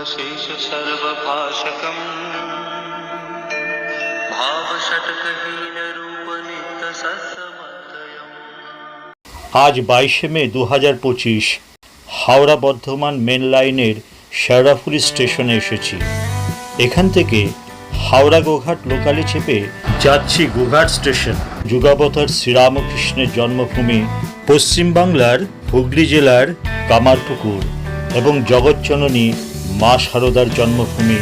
शेष सर्वभाषकम् भावषट्कहीन रूप नित्य सत्समद्वयम्। আজ 22শে মে 2025 হাওড়া বর্ধমান মেন লাইনের শেওড়াফুলি স্টেশনে এসেছি। এখান থেকে হাওড়া গোঘাট লোকালে চেপে যাচ্ছি গোঘাট স্টেশন। যুগাবতার শ্রীরামকৃষ্ণের জন্মভূমি পশ্চিমবাংলার হুগলি জেলার কামারপুকুর এবং জগৎজননী মা শারদার জন্মভূমি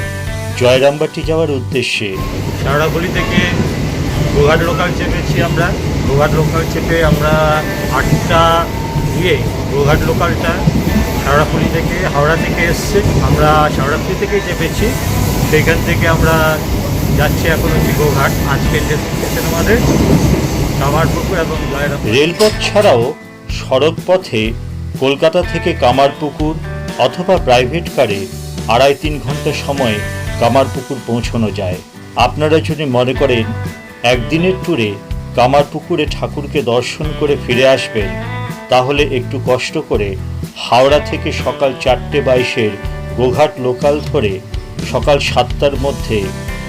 জয়রামবাটি যাওয়ার উদ্দেশ্যে শেওড়াফুলি থেকে গোঘাট লোকাল চেপেছি আমরা। গোঘাট লোকাল চেপে আমরা 8টা দিয়ে গোঘাট লোকালটা শেওড়াফুলি থেকে হাওড়া থেকে এসছে। আমরা শেওড়াফুলি থেকেই চেপেছি। সেইখান থেকে আমরা যাচ্ছি এখন হচ্ছে গোঘাট। আজকের ডেস্টিনেশন আমাদের কামারপুকুর এবং জয়রামবাটি। রেলপথ ছাড়াও সড়ক পথে কলকাতা থেকে কামারপুকুর অথবা প্রাইভেট কারে 2.5-3 ঘন্টা সময়ে কামারপুকুর পৌঁছানো যায়। আপনারা যদি মনে করেন একদিনের ট্যুরে কামারপুকুরে ঠাকুরকে দর্শন করে ফিরে আসবেন, তাহলে একটু কষ্ট করে হাওড়া থেকে সকাল 4:22 গোঘাট লোকাল ধরে সকাল 7টার মধ্যে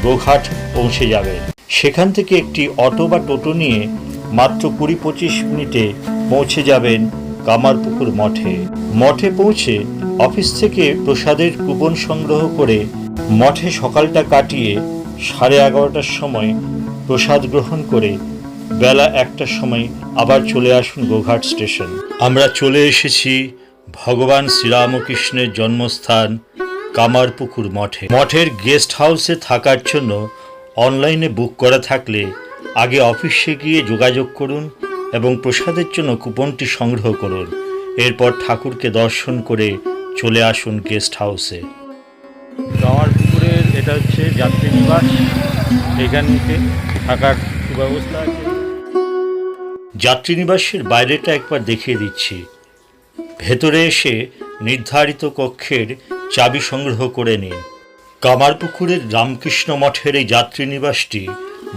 গোঘাট পৌঁছে যাবেন। সেখান থেকে একটি অটো বা টোটো নিয়ে মাত্র 20-25 মিনিটে পৌঁছে যাবেন কামারপুকুর মঠে। মঠে পৌঁছে অফিস থেকে প্রসাদের কুপন সংগ্রহ করে মঠে সকালটা কাটিয়ে 11:30টার সময় প্রসাদ গ্রহণ করে বেলা 1টার সময় আবার চলে আসুন গোঘাট স্টেশন। আমরা চলে এসেছি ভগবান শ্রীরামকৃষ্ণের জন্মস্থান কামারপুকুর মঠে। মঠের গেস্ট হাউসে থাকার জন্য অনলাইনে বুক করা থাকলে আগে অফিসে গিয়ে যোগাযোগ করুন এবং প্রসাদের জন্য কুপনটি সংগ্রহ করুন। এরপর ঠাকুরকে দর্শন করে চলে আসুন গেস্ট হাউসে। কামারপুকুরের এটা হচ্ছে যাত্রী নিবাস। এখানে থাকার সুব্যবস্থা আছে। যাত্রীনিবাসের বাইরেটা একবার দেখিয়ে দিচ্ছি। ভেতরে এসে নির্ধারিত কক্ষের চাবি সংগ্রহ করে নিন। কামারপুকুরের রামকৃষ্ণ মঠের এই যাত্রীনিবাসটি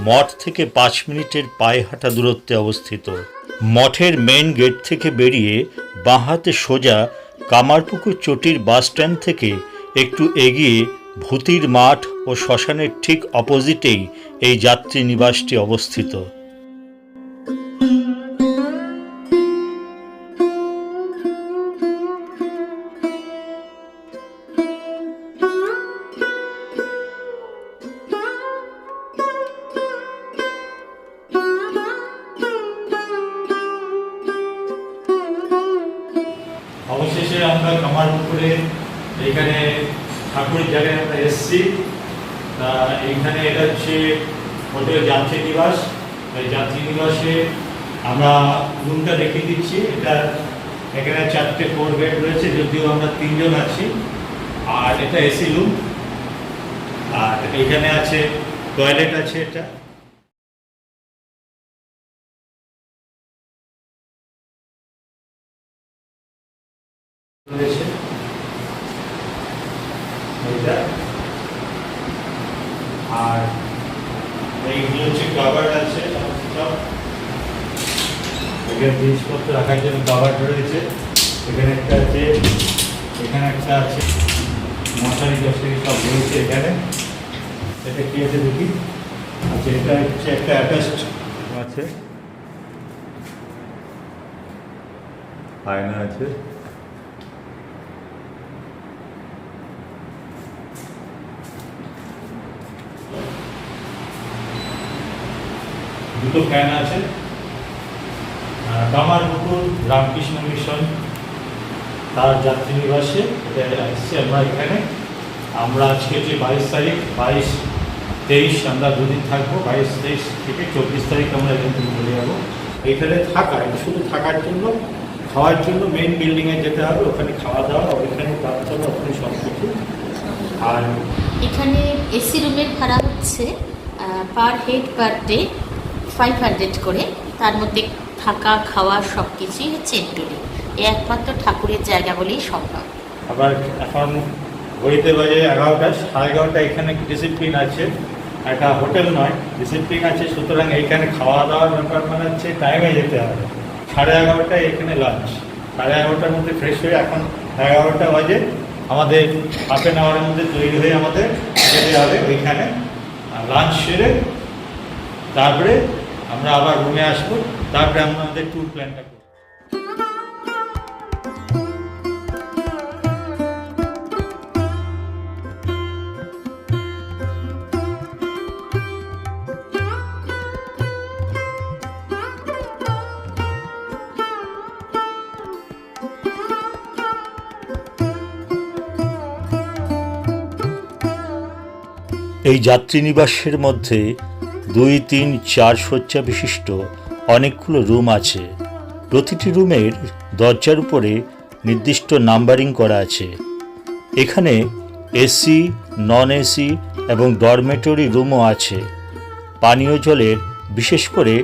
মঠ থেকে 5 মিনিটের পায়ে হাঁটা দূরত্বে অবস্থিত। মঠের মেইন গেট থেকে বেরিয়ে বাঁ হাতে সোজা কামারপুকুর চটির বাস স্ট্যান্ড থেকে একটু এগিয়ে ভূতির মাঠ ও শ্মশানের ঠিক অপোজিটেই এই যাত্রীনিবাসটি অবস্থিত। অবশেষে আমরা কামারপুকুরে এখানে ঠাকুরের জায়গায় আমরা এসেছি। এইখানে এটা হচ্ছে হোটেল যাত্রী নিবাস। এই যাত্রী নিবাসে আমরা রুমটা দেখিয়ে দিচ্ছি। এটা এখানে 4টে 4 বেড রয়েছে, যদিও আমরা 3 জন আছি। আর এটা এসি রুম। আর এখানে আছে টয়লেট আছে। এটা রয়েছে এইটা। আর এইগুলো হচ্ছে কাভার্ড আছে। এখানে জিনিসপত্র রাখার জন্য কাভার্ড রয়েছে। এখানে একটা আছে, এখানে একটা আছে, মশারি টশারি সব রয়েছে এখানে। এটা কি আছে দেখি। আচ্ছা, এটা হচ্ছে একটা অ্যাটাচড আছে, আয়না আছে। দুটো ফ্যান আছে। কামারপুকুর রামকৃষ্ণ মিশন তার যাত্রী নিবাসে এটা এসেছি আমরা এখানে। আমরা আজকে যে 22 তারিখ, 22-23 আমরা 2 দিন থাকবো। 22-23 থেকে 24 তারিখ আমরা এখান থেকে চলে যাবো। এখানে শুধু থাকার জন্য, খাওয়ার জন্য মেইন বিল্ডিংয়ে যেতে হবে। ওখানে খাওয়া দাওয়া, ওইখানে প্রাপ্ত হবে, ওখানে সব কিছু। আর এখানে এসি রুমের ভাড়া হচ্ছে পার হেড পার ডে 500 করে। তার মধ্যে থাকা খাওয়া সব কিছুই হচ্ছে ইনক্লুডিং। একমাত্র ঠাকুরের জায়গা বলেই সম্ভব। আবার এখন ঘড়িতে বাজে 11টা, 11:30। এখানে ডিসিপ্লিন আছে, একটা হোটেল নয়, ডিসিপ্লিন আছে। সুতরাং এইখানে খাওয়া দাওয়ার ব্যাপার মানে হচ্ছে টাইমে যেতে হবে। 11:30টায় এখানে লাঞ্চ। 11:30টার মধ্যে ফ্রেশ হয়ে এখন 11টা বাজে। আমাদের হাফ অ্যান আওয়ারের মধ্যে তৈরি হয়ে আমাদের যেতে হবে ওইখানে লাঞ্চ সেরে, তারপরে আমরা আবার রুমে আসবো, তারপরে আমরা আমাদের ট্যুর প্ল্যানটা করব। এই যাত্রীনিবাসের মধ্যে 2, 3, 4 শয্যা বিশিষ্ট অনেকগুলো রুম আছে। প্রতিটি রুমের দরজার উপরে নির্দিষ্ট নাম্বারিং করা আছে। এখানে এসি, নন এসি এবং ডরমেটরি রুমও আছে। পানীয় জলের, বিশেষ করে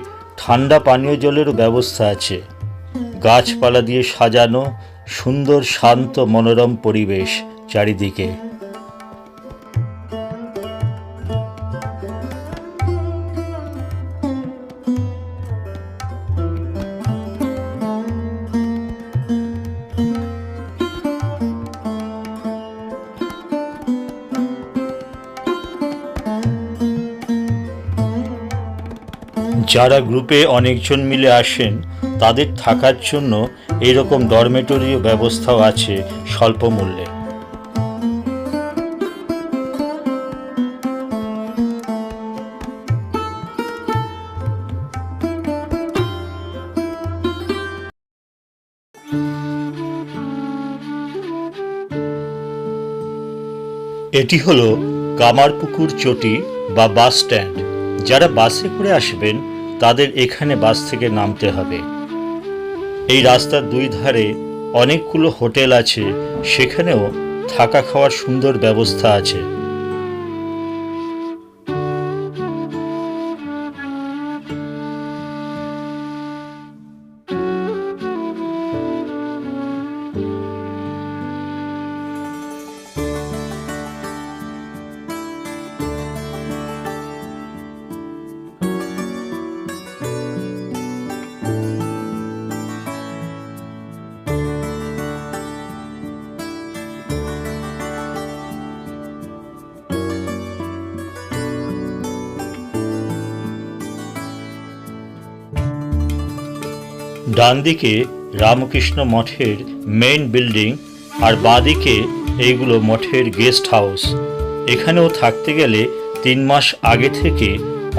ঠান্ডা পানীয় জলেরও ব্যবস্থা আছে। গাছপালা দিয়ে সাজানো সুন্দর শান্ত মনোরম পরিবেশ চারিদিকে। যারা গ্রুপে অনেকজন মিলে আসেন তাদের থাকার জন্য এরকম ডরমেটরিও ব্যবস্থাও আছে স্বল্প মূল্যে। এটি হলো কামারপুকুর চটি বা বাস স্ট্যান্ড। যারা বাসে করে আসবেন তাদের এখানে বাস থেকে নামতে হবে। এই রাস্তার দুই ধারে অনেকগুলো হোটেল আছে, সেখানেও থাকা খাওয়ার সুন্দর ব্যবস্থা আছে। ডান দিকে রামকৃষ্ণ মঠের মেইন বিল্ডিং আর বাঁদিকে এইগুলো মঠের গেস্ট হাউস। এখানেও থাকতে গেলে 3 মাস আগে থেকে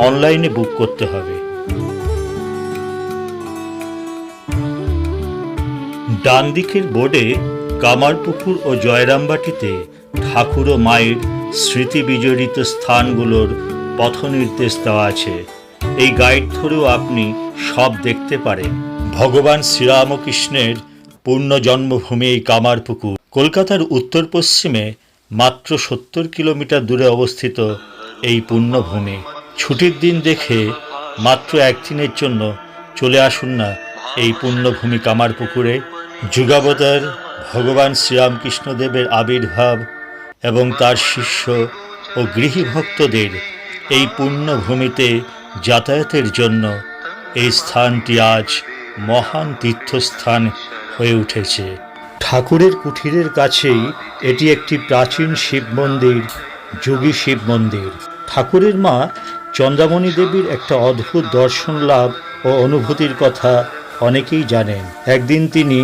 অনলাইনে বুক করতে হবে। ডান দিকের বোর্ডে কামারপুকুর ও জয়রামবাটিতে ঠাকুর ও মায়ের স্মৃতি বিজড়িত স্থানগুলোর পথ নির্দেশ দেওয়া আছে। এই গাইড ধরেও আপনি সব দেখতে পারেন। ভগবান শ্রীরামকৃষ্ণের পূর্ণ জন্মভূমি এই কামারপুকুর কলকাতার উত্তর পশ্চিমে মাত্র 70 কিলোমিটার দূরে অবস্থিত এই পুণ্যভূমি। ছুটির দিন দেখে মাত্র একদিনের জন্য চলে আসুন না এই পুণ্যভূমি কামারপুকুরে। যুগাবতার ভগবান শ্রীরামকৃষ্ণদেবের আবির্ভাব এবং তার শিষ্য ও গৃহী ভক্তদের এই পুণ্যভূমিতে যাতায়াতের জন্য এই স্থানটি আজ মহান তীর্থস্থান হয়ে উঠেছে। ঠাকুরের কুঠিরের কাছেই এটি একটি প্রাচীন শিব মন্দির, যোগী শিব মন্দির। ঠাকুরের মা চন্দ্রামণি দেবীর একটা অদ্ভুত দর্শন লাভ ও অনুভূতির কথা অনেকেই জানেন। একদিন তিনি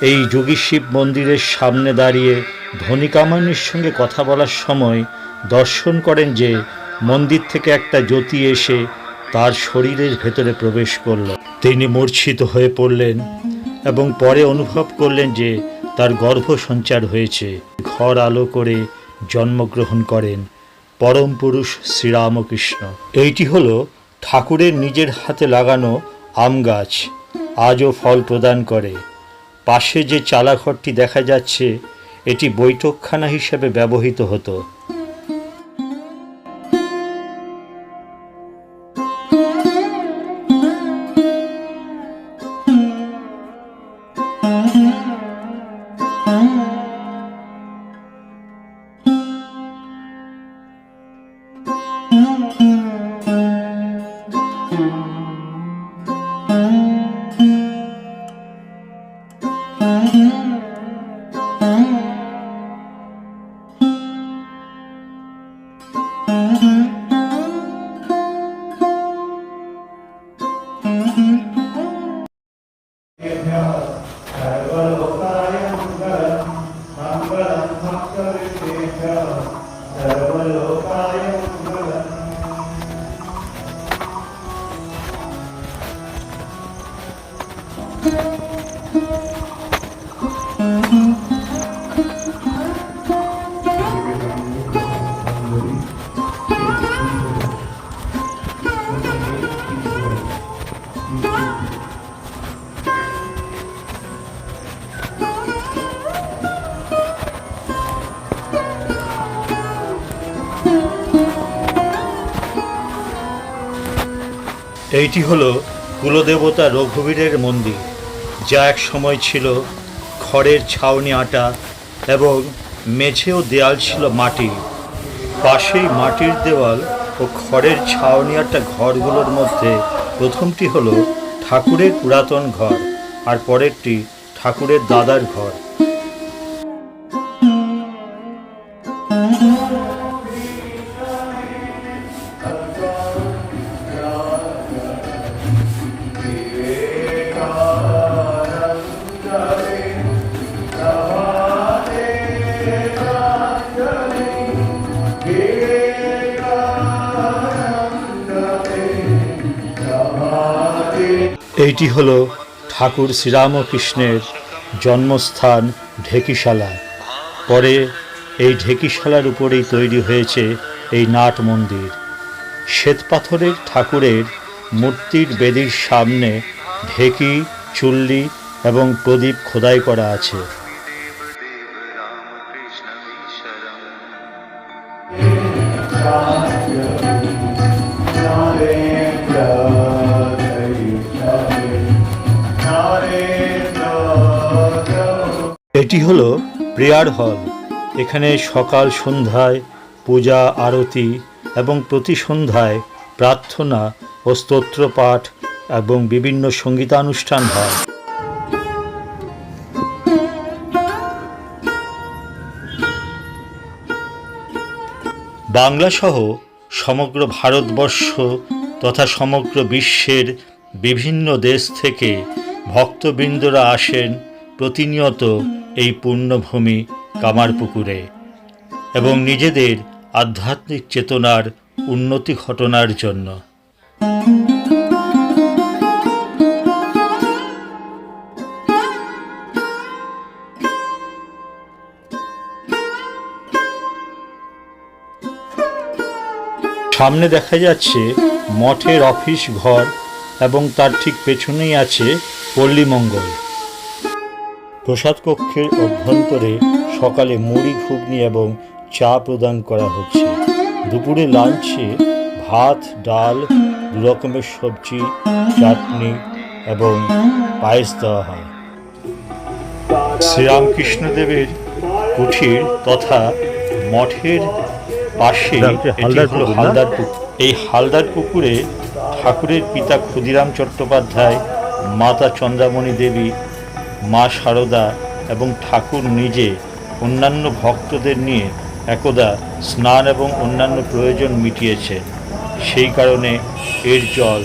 এই যোগী শিব মন্দিরের সামনে দাঁড়িয়ে ধনিকামানির সঙ্গে কথা বলার সময় দর্শন করেন যে মন্দির থেকে একটা জ্যোতি এসে তার শরীরের ভেতরে প্রবেশ করল। তিনি মূর্ছিত হয়ে পড়লেন এবং পরে অনুভব করলেন যে তার গর্ভ সঞ্চার হয়েছে। ঘর আলো করে জন্মগ্রহণ করেন পরম পুরুষ শ্রীরামকৃষ্ণ। এইটি হলো ঠাকুরের নিজের হাতে লাগানো আম গাছ, আজও ফল প্রদান করে। পাশে যে চালাঘরটি দেখা যাচ্ছে এটি বৈঠকখানা হিসেবে ব্যবহৃত হতো। এইটি হলো কুলদেবতা রঘুবীরের মন্দির, যা এক সময় ছিল খড়ের ছাউনি আঁটা এবং মেঝে ও দেয়াল ছিল মাটির। পাশেই মাটির দেওয়াল ও খড়ের ছাউনি আঁটা ঘরগুলোর মধ্যে প্রথমটি হলো ঠাকুরের পুরাতন ঘর, আর পরেরটি ঠাকুরের দাদার ঘর। এইটি হলো ঠাকুর শ্রীরামকৃষ্ণের জন্মস্থান ঢেকিশালা। পরে এই ঢেকিশালার উপরেই তৈরি হয়েছে এই নাট মন্দির। শ্বেতপাথরের ঠাকুরের মূর্তির বেদির সামনে ঢেকি, চুল্লি এবং প্রদীপ খোদাই করা আছে। এটি হলো প্রেয়ার হল। এখানে সকাল সন্ধ্যায় পূজা, আরতি এবং প্রতি সন্ধ্যায় প্রার্থনা ও স্তোত্র পাঠ এবং বিভিন্ন সঙ্গীতানুষ্ঠান হয়। বাংলাসহ সমগ্র ভারতবর্ষ তথা সমগ্র বিশ্বের বিভিন্ন দেশ থেকে ভক্তবৃন্দরা আসেন প্রতিনিয়ত এই পুণ্যভূমি কামারপুকুরে এবং নিজেদের আধ্যাত্মিক চেতনার উন্নতি ঘটনার জন্য। সামনে দেখা যাচ্ছে মঠের অফিস ঘর এবং তার ঠিক পেছনেই আছে পল্লীমঙ্গল। প্রসাদ কক্ষের অভ্যন্তরে সকালে মুড়ি, ঘুগনি এবং চা প্রদান করা হচ্ছে। দুপুরে লাঞ্চে ভাত, ডাল, 2 রকমের সবজি, চাটনি এবং পায়েস দেওয়া হয়। শ্রীরামকৃষ্ণদেবের কুঠির তথা মঠের পাশে হালদার পুকুর। এই হালদার পুকুরে ঠাকুরের পিতা ক্ষুদিরাম চট্টোপাধ্যায়, মাতা চন্দ্রামণি দেবী, মা শারদা এবং ঠাকুর নিজে অন্যান্য ভক্তদের নিয়ে একদা স্নান এবং অন্যান্য প্রয়োজন মিটিয়েছেন। সেই কারণে এর জল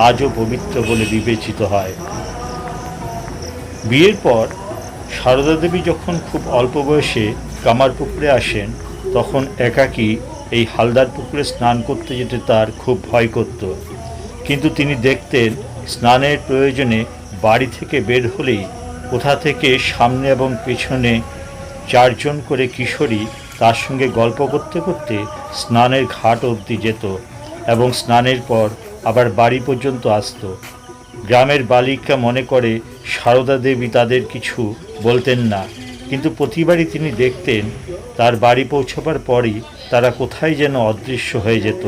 আজও পবিত্র বলে বিবেচিত হয়। বিয়ের পর শারদা দেবী যখন খুব অল্প বয়সে কামারপুকুরে আসেন, তখন একাকী এই হালদার পুকুরে স্নান করতে যেতে তার খুব ভয় করত। কিন্তু তিনি দেখতেন স্নানের প্রয়োজনে বাড়ি থেকে বের হলেই কোথা থেকে সামনে এবং পেছনে 4 জন করে কিশোরী তার সঙ্গে গল্প করতে করতে স্নানের ঘাট অবধি যেত এবং স্নানের পর আবার বাড়ি পর্যন্ত আসত। গ্রামের বালিকা মনে করে সারদা দেবী তাদের কিছু বলতেন না, কিন্তু প্রতিবারই তিনি দেখতেন তার বাড়ি পৌঁছবার পরই তারা কোথায় যেন অদৃশ্য হয়ে যেত।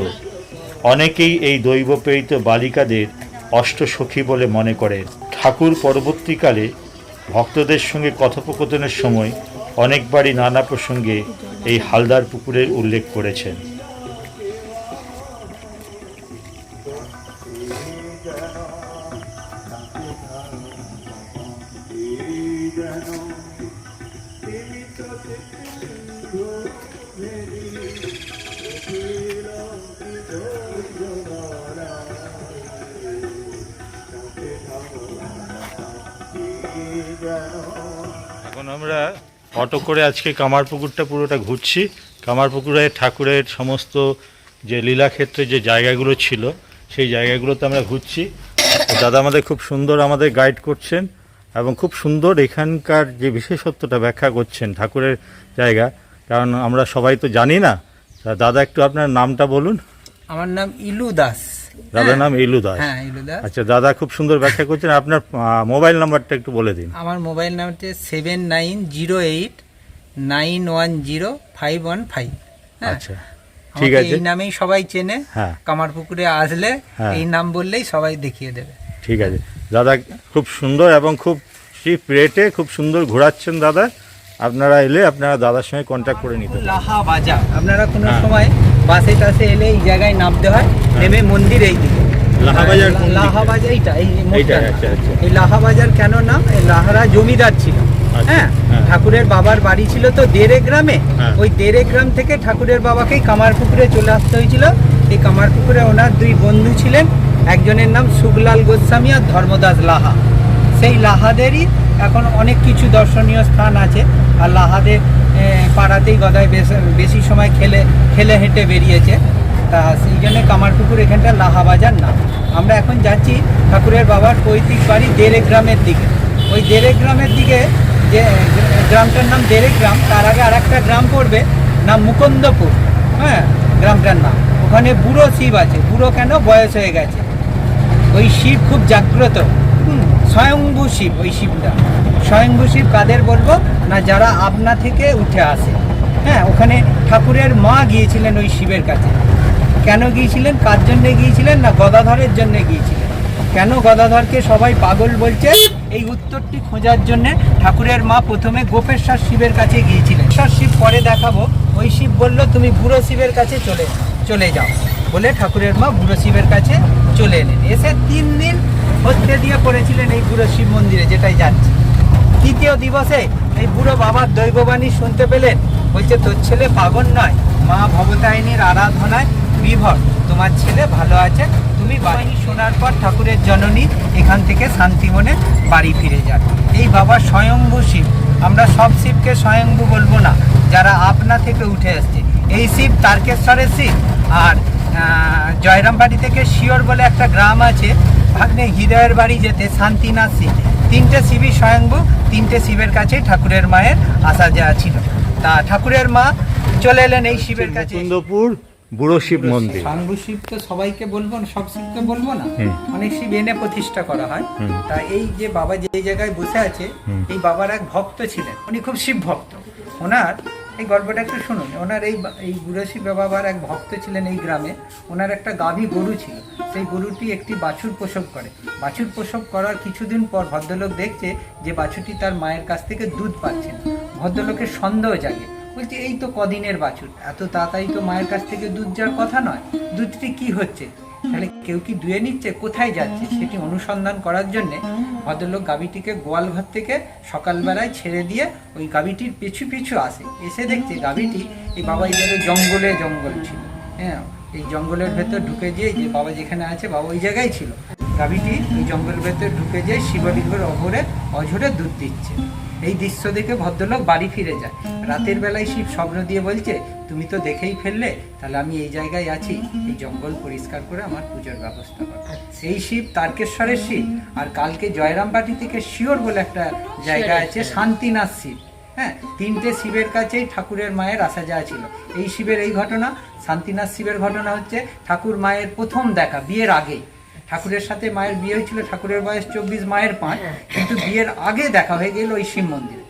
অনেকেই এই দৈবপ্রেরিত বালিকাদের অষ্টসখী বলে মনে করেন। ঠাকুর পরবর্তীকালে ভক্তদের সঙ্গে কথোপকথনের সময় অনেকবারই নানা প্রসঙ্গে এই হালদার পুকুরের উল্লেখ করেছেন। এখন আমরা অটো করে আজকে কামারপুকুরটা পুরোটা ঘুরছি। কামারপুকুরে ঠাকুরের সমস্ত যে লীলাক্ষেত্রে যে জায়গাগুলো ছিল সেই জায়গাগুলোতে আমরা ঘুরছি। দাদা আমাদের খুব সুন্দর আমাদের গাইড করছেন এবং খুব সুন্দর এখানকার যে বিশেষত্বটা ব্যাখ্যা করছেন ঠাকুরের জায়গা, কারণ আমরা সবাই তো জানি না। দাদা একটু আপনার নামটা বলুন। আমার নাম ইলু দাস। দাদার নাম ইলু দাস। হ্যাঁ, ইলু দাস। আচ্ছা, দাদা খুব সুন্দর ব্যাখ্যা করছেন। আপনার মোবাইল নাম্বারটা একটু বলে দিন। আমার মোবাইল নাম্বারটি 7908910515। আচ্ছা, ঠিক আমাকে আছে। এই নামেই সবাই চেনে। হ্যাঁ। কামারপুকুরে আসলে হ্যাঁ। এই নাম বললেই সবাই দেখিয়ে দেবে। ঠিক আছে দাদা, খুব সুন্দর এবং খুব চিপ রেটে খুব সুন্দর ঘোরাচ্ছেন দাদা। আপনারা এলে আপনারা দাদার সঙ্গে কন্ট্যাক্ট করে নিতে পারেন। লাহা বাজার, আপনারা কোনো হ্যাঁ। সময় বাসে টাসে এলে এই জায়গায় নামতে হয়, নেমে মন্দির এই দিকে। লাহা বাজার কোন দিকে? লাহা বাজার এইটা, এই মোড়টা এইটা, না। আচ্ছা, আচ্ছা। এই লাহা বাজার কেন নাম? এই লাহারা জমিদার ছিল। আচ্ছা, হ্যাঁ, হ্যাঁ। ঠাকুরের বাবার বাড়ি ছিল তো দেড়ে গ্রামে। হ্যাঁ। ওই দেড়ে গ্রাম থেকে ঠাকুরের বাবাকেই কামারপুকুরে চলে আসতে হয়েছিল। এই কামারপুকুরে ওনার দুই বন্ধু ছিলেন, একজনের নাম সুগলাল গোস্বামী আর ধর্মদাস লাহা। সেই লাহাদেরই এখন অনেক কিছু দর্শনীয় স্থান আছে। আর লাহাদের পাড়াতেই গদায় বেশি সময় খেলে হেঁটে বেরিয়েছে। তা সেই জন্য কামারপুকুর এখানটা লাহা বাজার নাম। আমরা এখন যাচ্ছি ঠাকুরের বাবার পৈতৃক বাড়ি দেড়ে গ্রামের দিকে। ওই দেড়ে গ্রামের দিকে যে গ্রামটার নাম দেড়ে গ্রাম, তার আগে আর একটা গ্রাম পড়বে নাম মুকুন্দপুর। হ্যাঁ, গ্রামটার নাম। ওখানে বুড়ো শিব আছে। বুড়ো কেন? বয়স হয়ে গেছে। ওই শিব খুব জাগ্রত, স্বয়ংভূ শিব। ওই শিবটা স্বয়ংভূ শিব কাদের বলবো না, যারা আপনা থেকে উঠে আসে। হ্যাঁ, ওখানে ঠাকুরের মা গিয়েছিলেন ওই শিবের কাছে। কেন গিয়েছিলেন? কার জন্যে গিয়েছিলেন? না গদাধরের জন্য গিয়েছিলেন। কেন গদাধরকে সবাই পাগল বলছে? এই উত্তরটি খোঁজার জন্য ঠাকুরের মা প্রথমে গোপেশ্বর শিবের কাছে গিয়েছিলেন। শিব পরে দেখাবো। ওই শিব বলল তুমি বুড়ো শিবের কাছে চলে যাও বলে ঠাকুরের মা বুড়ো শিবের কাছে চলে এলেন। এসে 3 দিন হত্যে দিয়ে পড়েছিলেন এই বুড়ো শিব মন্দিরে, যেটাই যাচ্ছে। তৃতীয় দিবসে এই বুড়ো বাবার দৈববাণী শুনতে পেলেন। বলছে তোর ছেলে পাগল নয়, মা ভবতারিণীর আরাধনায় বিভর, তোমার ছেলে ভালো আছে, তুমি বাড়ি। শোনার পর ঠাকুরের জননী এখান থেকে শান্তি মনে বাড়ি ফিরে যান। এই বাবা স্বয়ংভূ শিব। আমরা সব শিবকে স্বয়ংভূ বলবো না, যারা আপনা থেকে উঠে আসছে। এই শিব তারকেশ্বরের শিব। আর জয়রামবাড়ি থেকে শিওর বলে একটা গ্রাম আছে, ভাগ্নে হৃদয়ের বাড়ি যেতে শান্তিনাথ শিব। 3টে শিবই স্বয়ংভূ। 3টে শিবের কাছেই ঠাকুরের মায়ের আসা যাওয়া ছিল। তা ঠাকুরের মা চলে এলেন এই শিবের কাছে। মুকুন্দপুর বুড়ো শিব মন্দির। স্বয়ংভূ শিব তো সবাইকে বলবো না, সব শিবকে বলবো না, অনেক শিব এনে প্রতিষ্ঠা করা হয়। তা এই যে বাবা যে জায়গায় বসে আছে, এই বাবার এক ভক্ত ছিলেন, উনি খুব শিব ভক্ত। ওনার এই গল্পটা একটু শুনুন। ওনার এই বুড়ো শিব বাবার এক ভক্ত ছিলেন এই গ্রামে। ওনার একটা গাভী গরু ছিল। সেই গরুটি একটি বাছুর প্রসব করে। বাছুর প্রসব করার কিছুদিন পর ভদ্রলোক দেখছে যে বাছুরটি তার মায়ের কাছ থেকে দুধ পাচ্ছে না। ভদ্রলোকের সন্দেহ জাগে, বলছে এই তো কদিনের বাছুর, এত তাড়াতাড়ি তো মায়ের কাছ থেকে দুধ যাওয়ার কথা নয়, দুধটি কি হচ্ছে, তাহলে কেউ কি দুয়ে নিচ্ছে, কোথায় যাচ্ছে, সেটি অনুসন্ধান করার জন্যে ভদ্রলোক গাভীটিকে গোয়াল ঘর থেকে সকালবেলায় ছেড়ে দিয়ে ওই গাভীটির পিছু পিছু আসে। এসে দেখছে গাভীটি এই বাবা এই জায়গায় জঙ্গল ছিল। হ্যাঁ, এই জঙ্গলের ভেতর ঢুকে যেয়ে যে বাবা যেখানে আছে, বাবা ওই জায়গায় ছিল। গাভীটি ওই জঙ্গলের ভেতর ঢুকে যেয়ে শিবলিঙ্গের অঝরে দুধ দিচ্ছে। এই দৃশ্য দেখে ভদ্রলোক বাড়ি ফিরে যায়। রাতের বেলায় শিব স্বপ্ন দিয়ে বলছে তুমি তো দেখেই ফেললে, তাহলে আমি এই জায়গায় আছি, এই জঙ্গল পরিষ্কার করে আমার পুজোর ব্যবস্থা করো। এই শিব তারকেশ্বরের শিব। আর কালকে জয়রামবাটি থেকে শিওর বলে একটা জায়গা আছে, শান্তিনাথ শিব। হ্যাঁ, 3টে শিবের কাছেই ঠাকুরের মায়ের আসা যাওয়া ছিল। এই শিবের এই ঘটনা। শান্তিনাথ শিবের ঘটনা হচ্ছে ঠাকুর মায়ের প্রথম দেখা বিয়ের আগেই। ঠাকুরের সাথে মায়ের বিয়ে হয়েছিল, ঠাকুরের বয়স 24, মায়ের 5, কিন্তু বিয়ের আগে দেখা হয়ে গেল ওই শিব মন্দিরে।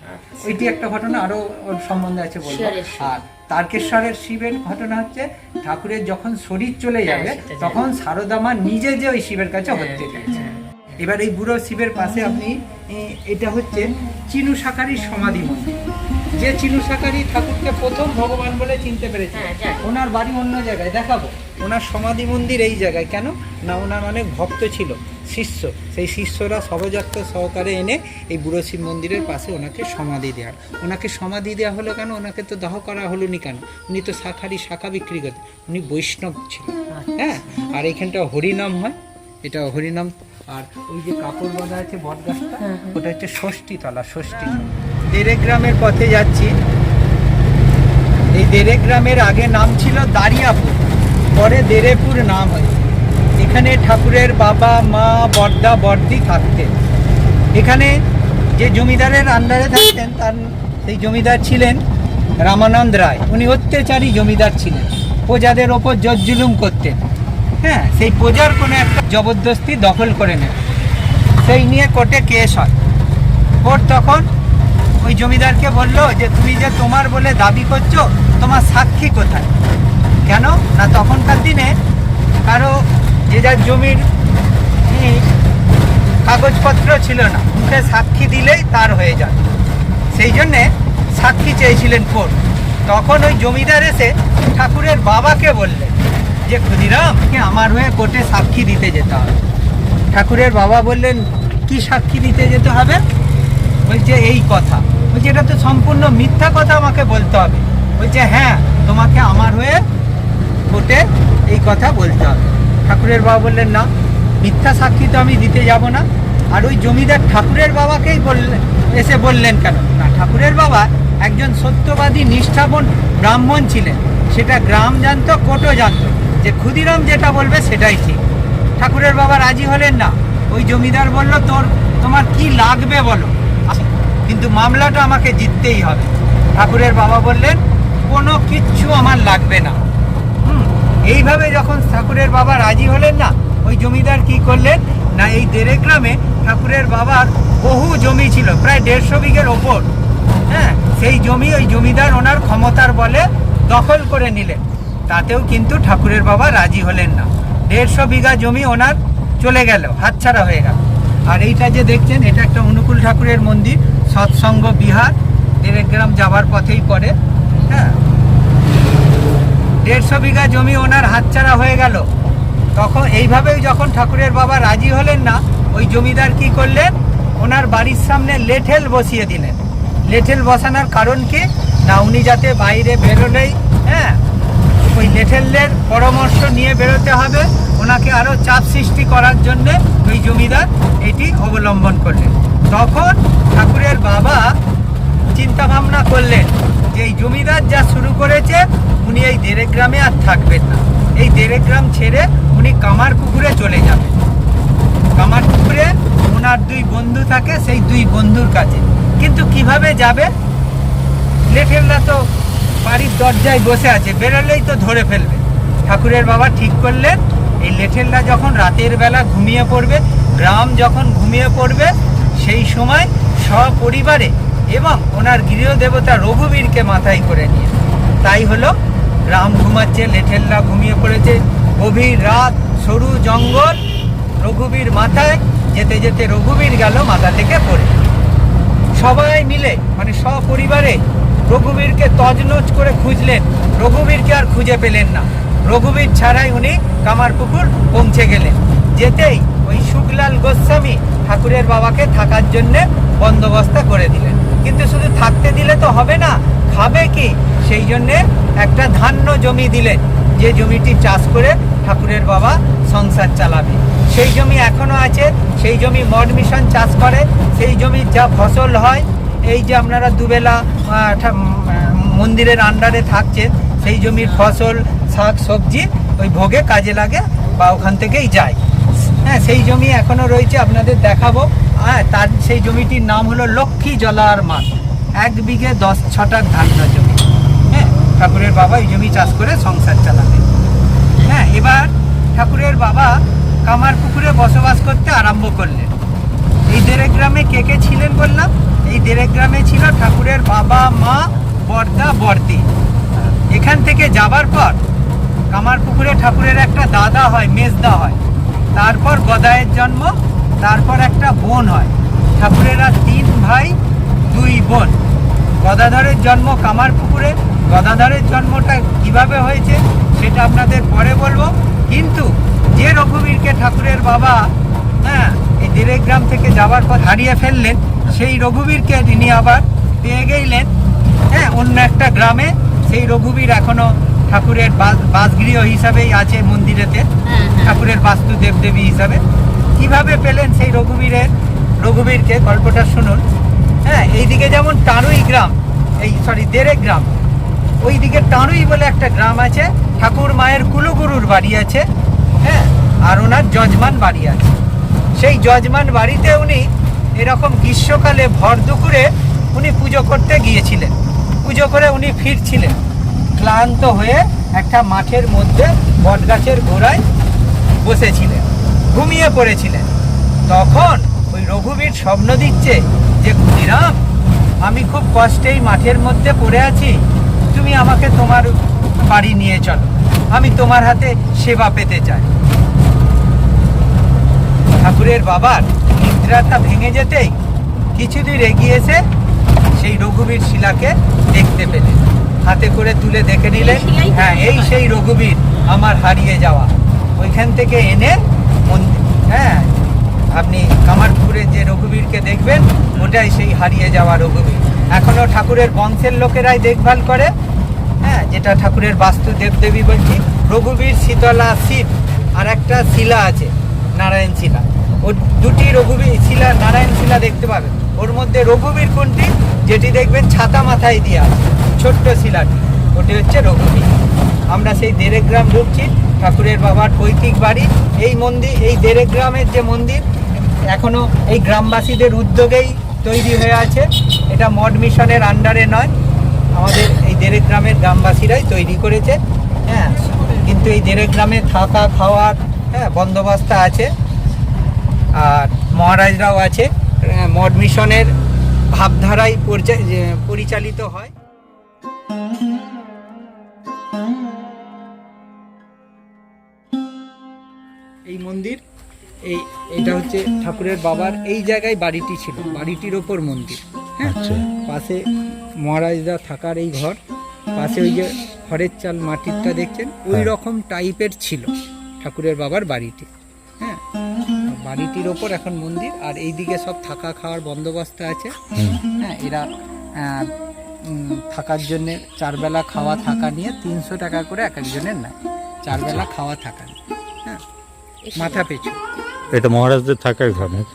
ওইটি একটা ঘটনা, আরো ওর সম্বন্ধে আছে বলবো। আর তারকেশ্বরের শিবের ঘটনা হচ্ছে ঠাকুরের যখন শরীর চলে যাবে তখন শারদা মা নিজে যে ওই শিবের কাছে হত্যে দিয়েছে। এবার এই বুড়ো শিবের পাশে আপনি, এটা হচ্ছে চিনু শাকারির সমাধি মন্দির। যে চিনু শাকারি ঠাকুরকে প্রথম ভগবান বলে চিনতে পেরেছে, ওনার বাড়ি অন্য জায়গায়, দেখাবো। ওনার সমাধি মন্দির এই জায়গায়। কেন না, ওনার অনেক ভক্ত ছিল, শিষ্য। সেই শিষ্যরা শবযাত্রা সহকারে এনে এই বুড়ো শিব মন্দিরের পাশে ওনাকে সমাধি দেওয়া। ওনাকে সমাধি দেওয়া হলো কেন? ওনাকে তো দাহ করা হলো নি কেন? উনি তো শাখা বিক্রি করতেন, উনি বৈষ্ণব ছিলেন। হ্যাঁ, আর এইখানটা হরিনাম হয়, এটা হরিনাম। আর ওই যে কাপড় বাঁধা আছে বট গাছটা, ওটা হচ্ছে ষষ্ঠীতলা। দেড়ে গ্রামের পথে যাচ্ছি। এই দেড়ে গ্রামের আগে নাম ছিল দারিয়াপুর, পরে দেড়েপুর নাম হয়েছে। এখানে ঠাকুরের বাবা মা বড়দা বড়দি থাকতেন। এখানে যে জমিদারের আন্ডারে থাকতেন তার সেই জমিদার ছিলেন রামানন্দ রায়। উনি অত্যাচারী জমিদার ছিলেন, প্রজাদের ওপর জুলুম করতেন। হ্যাঁ, সেই প্রজার কোনো একটা জবরদস্তি দখল করে নেন, সেই নিয়ে কোর্টে কেস হয়। কোর্ট তখন ওই জমিদারকে বলল যে তুমি যে তোমার বলে দাবি করছো, তোমার সাক্ষী কোথায়? কেন না তখনকার দিনে কারো যে যার জমির কাগজপত্র ছিল না, মুখে সাক্ষী দিলেই তার হয়ে যায়। সেই জন্যে সাক্ষী চেয়েছিলেন কোর্ট। তখন ওই জমিদার এসে ঠাকুরের বাবাকে বললেন যে ক্ষুদিরামকে আমার হয়ে কোর্টে সাক্ষী দিতে যেতে হবে। ঠাকুরের বাবা বললেন কি সাক্ষী দিতে যেতে হবে? বলছে এই কথা। বলছে এটা তো সম্পূর্ণ মিথ্যা কথা, আমাকে বলতে হবে। বলছে হ্যাঁ, তোমাকে আমার হয়ে কোর্টে এই কথা বলতে হবে। ঠাকুরের বাবা বললেন না, মিথ্যা সাক্ষী তো আমি দিতে যাব না। আর ওই জমিদার ঠাকুরের বাবাকেই এসে বললেন কেন না, ঠাকুরের বাবা একজন সত্যবাদী নিষ্ঠাবান ব্রাহ্মণ ছিলেন। সেটা গ্রাম জানতো, কোর্টও জানতো যে ক্ষুদিরাম যেটা বলবে সেটাই ঠিক। ঠাকুরের বাবা রাজি হলেন না। ওই জমিদার বলল তোমার কি লাগবে বলো, কিন্তু মামলাটা আমাকে জিততেই হবে। ঠাকুরের বাবা বললেন কোনো কিচ্ছু আমার লাগবে না। এইভাবে যখন ঠাকুরের বাবা রাজি হলেন না, ওই জমিদার কি করলেন না, এই দেড়ে গ্রামে ঠাকুরের বাবার বহু জমি ছিল, প্রায় 150 বিঘের ওপর। হ্যাঁ, সেই জমি ওই জমিদার ওনার ক্ষমতার বলে দখল করে নিলেন। তাতেও কিন্তু ঠাকুরের বাবা রাজি হলেন না। 150 বিঘা জমি ওনার চলে গেল, হাতছাড়া হয়ে গেল। আর এইটা যে দেখছেন, এটা একটা অনুকূল ঠাকুরের মন্দির, সৎসঙ্গ বিহার, দেড়ে গ্রাম যাবার পথেই পড়ে। হ্যাঁ, 150 বিঘা জমি ওনার হাতছাড়া হয়ে গেল। তখন এইভাবেই যখন ঠাকুরের বাবা রাজি হলেন না, ওই জমিদার কি করলেন, ওনার বাড়ির সামনে লেঠেল বসিয়ে দিলেন। লেঠেল বসানোর কারণ কি না, উনি যাতে বাইরে বেরোলেই ওই লেঠেলের পরামর্শ নিয়ে বেরোতে হবে, ওনাকে আরও চাপ সৃষ্টি করার জন্যে ওই জমিদার এটি অবলম্বন করলেন। তখন ঠাকুরের বাবা চিন্তা ভাবনা করলেন যে এই জমিদার যা শুরু করেছে, উনি এই দেড়ে গ্রামে আর থাকবেন না। এই দেড়ে গ্রাম ছেড়ে উনি কামারপুকুরে চলে যাবেন। কামারপুকুরে ওনার 2 বন্ধু থাকে, সেই 2 বন্ধুর কাছে। কিন্তু কিভাবে যাবে? লেঠেলরা তো বাড়ির দরজায় বসে আছে, বেরোলেই তো ধরে ফেলবে। ঠাকুরের বাবা ঠিক করলেন এই লেঠেলরা যখন রাতের বেলা ঘুমিয়ে পড়বে, গ্রাম যখন ঘুমিয়ে পড়বে, সেই সময় সপরিবারে এবং ওনার গৃহদেবতা রঘুবীরকে মাথায় করে নিয়ে, তাই হলো গ্রাম ঘুমাচ্ছে, লেঠেলরা ঘুমিয়ে পড়েছে, গভীর রাত, সরু জঙ্গল, রঘুবীর মাথায় যেতে যেতে রঘুবীর গেল মাথা থেকে পড়ে। সবাই মিলে মানে সপরিবারে রঘুবীরকে তজনজ করে খুঁজলেন, রঘুবীরকে আর খুঁজে পেলেন না। রঘুবীর ছাড়াই উনি কামারপুকুর পৌঁছে গেলেন। যেতেই ওই শুকলাল গোস্বামী ঠাকুরের বাবাকে থাকার জন্যে বন্দোবস্ত করে দিলেন। কিন্তু শুধু থাকতে দিলে তো হবে না, খাবে কি? সেই জন্যে একটা ধান্য জমি দিলেন, যে জমিটি চাষ করে ঠাকুরের বাবা সংসার চালাবে। সেই জমি এখনও আছে, সেই জমি মড মিশন চাষ করে। সেই জমির যা ফসল হয়, এই যে আপনারা দুবেলা মন্দিরের আন্ডারে থাকছেন, সেই জমির ফসল, শাক সবজি ওই ভোগে কাজে লাগে বা ওখান থেকেই যায়। হ্যাঁ, সেই জমি এখনও রয়েছে, আপনাদের দেখাবো। তার সেই জমিটির নাম হলো লক্ষ্মী জলার মাঠ, 1 বিঘে 10 ছটাক ধান্য জমি। হ্যাঁ, ঠাকুরের বাবা এই জমি চাষ করে সংসার চালাবে। হ্যাঁ, এবার ঠাকুরের বাবা কামারপুকুরে বসবাস করতে আরম্ভ করলেন। এই দেড়ে গ্রামে কে কে ছিলেন বললাম? এই দেড়ে গ্রামে ছিল ঠাকুরের বাবা, মা, বর্দা, বর্দি। এখান থেকে যাবার পর কামারপুকুরে ঠাকুরের একটা দাদা হয়, মেজদা হয়, তারপর গদায়ের জন্ম, তারপর একটা বোন হয়। ঠাকুরেরা 3 ভাই 2 বোন। গদাধরের জন্ম কামারপুকুরে। গদাধরের জন্মটা কিভাবে হয়েছে সেটা আপনাদের পরে বলবো। কিন্তু যে রঘুবীরকে ঠাকুরের বাবা এই দেড়ে গ্রাম থেকে যাওয়ার পর হারিয়ে ফেললেন, সেই রঘুবীরকে তিনি আবার পেয়ে গেলেন অন্য একটা গ্রামে। সেই রঘুবীর এখনো ঠাকুরের বাসগৃহ হিসাবেই আছে মন্দিরেতে, ঠাকুরের বাস্তু দেবদেবী হিসাবে। কিভাবে পেলেন সেই রঘুবীরকে, গল্পটা শুনুন। হ্যাঁ, এইদিকে যেমন টাঁড়ুই গ্রাম, দেড়ে গ্রাম, ওই দিকে টাঁড়ুই বলে একটা গ্রাম আছে, ঠাকুর মায়ের কুলগুরুর বাড়ি আছে। হ্যাঁ, আর ওনার যজমান বাড়ি আছে। সেই যজমান বাড়িতে উনি এরকম গ্রীষ্মকালে ভর দুপুরে উনি পুজো করতে গিয়েছিলেন। পুজো করে উনি ফিরছিলেন, ক্লান্ত হয়ে একটা মাঠের মধ্যে বটগাছের গোড়ায় বসেছিলেন, ঘুমিয়ে পড়েছিলেন। তখন ওই রঘুবীর স্বপ্ন দিচ্ছে যে ক্ষুদিরাম, আমি খুব কষ্টেই মাঠের মধ্যে পড়ে আছি, তুমি আমাকে তোমার বাড়ি নিয়ে চলো। আমি তোমার হাতে সেবা পেতে চাই। ঠাকুরের বাবার নিদ্রাটা ভেঙে যেতেই কিছু দূর এগিয়ে এসে সেই রঘুবীর শিলাকে দেখতে পেলেন, হাতে করে তুলে দেখে নিলেন, হ্যাঁ এই সেই রঘুবীর আমার হারিয়ে যাওয়া। ওইখান থেকে এনে হ্যাঁ আপনি কামারপুকুরের যে রঘুবীরকে দেখবেন ওটাই সেই হারিয়ে যাওয়া রঘুবীর। এখনো ঠাকুরের বংশের লোকেরাই দেখভাল করে, হ্যাঁ যেটা ঠাকুরের বাস্তু দেবদেবী বলছি। রঘুবীর শীতলা শিব আর একটা শিলা আছে নারায়ণ শিলা, ও দুটি রঘুবীর শিলা নারায়ণ শিলা দেখতে পাবেন। ওর মধ্যে রঘুবীর কোনটি, যেটি দেখবেন ছাতা মাথায় দিয়ে আছে ছোট্ট শিলাটি, ওটি হচ্ছে রঘুবীর। আমরা সেই দেড়েক গ্রাম ঢুকছি, ঠাকুরের বাবার পৈতৃক বাড়ি। এই মন্দির, এই দেড়েক গ্রামের যে মন্দির এখনো এই গ্রামবাসীদের উদ্যোগেই তৈরি হয়ে আছে। এটা মড মিশনের আন্ডারে নয়, আমাদের এই দেড়েক গ্রামের গ্রামবাসীরাই তৈরি করেছে। হ্যাঁ কিন্তু এই দেড়েক গ্রামে থাকা খাওয়ার বন্দোবস্ত আছে, আর মহারাজরাও আছে। মড মিশনের ভাবধারায় পরিচালিত হয়। এই মন্দির, এইটা হচ্ছে ঠাকুরের বাবার এই জায়গায় বাড়িটি ছিল, বাড়িটির ওপর মন্দির। হ্যাঁ পাশে মহারাজরা থাকার এই ঘর, পাশে ওই যে খড়ের চাল মাটিরটা দেখছেন ওই রকম টাইপের ছিল ঠাকুরের বাবার বাড়িটি। হ্যাঁ বাড়িটির ওপর এখন মন্দির, আর এইদিকে সব থাকা খাওয়ার বন্দোবস্ত আছে। হ্যাঁ এরা থাকার জন্যে 4 বেলা খাওয়া থাকা নিয়ে 300 টাকা করে এক একজনের নেয়, 4 বেলা খাওয়া থাকা নিয়ে। হ্যাঁ মাথা পিছু। এটা মহারাজদের থাকার ঘর নাকি?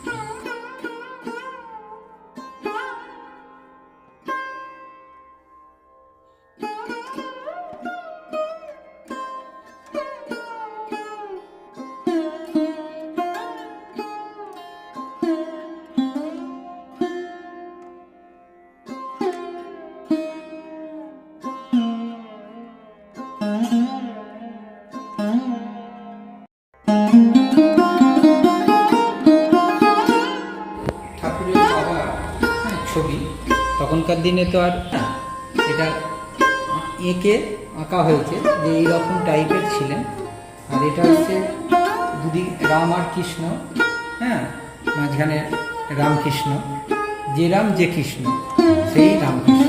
ছবি তখনকার দিনে তো আর এটা এঁকে আঁকা হয়েছে যে এইরকম টাইপের ছিলেন। আর এটা হচ্ছে দুদিকে রাম আর কৃষ্ণ, হ্যাঁ মাঝখানে রামকৃষ্ণ, যে রাম যে কৃষ্ণ সেই রামকৃষ্ণ।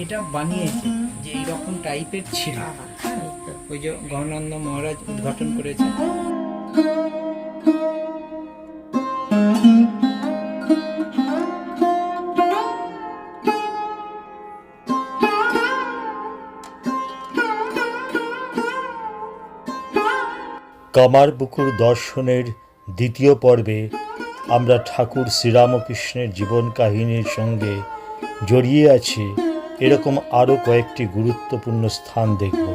এটা বানিয়েছে যে এইরকম টাইপের ছিল, ওই যে গণানন্দ মহারাজ উদ্ঘাটন করেছে। কামারপুকুর দর্শনের দ্বিতীয় পর্বে আমরা ঠাকুর শ্রীরামকৃষ্ণের জীবন কাহিনীর সঙ্গে জড়িয়ে আছে এরকম আরও কয়েকটি গুরুত্বপূর্ণ স্থান দেখব।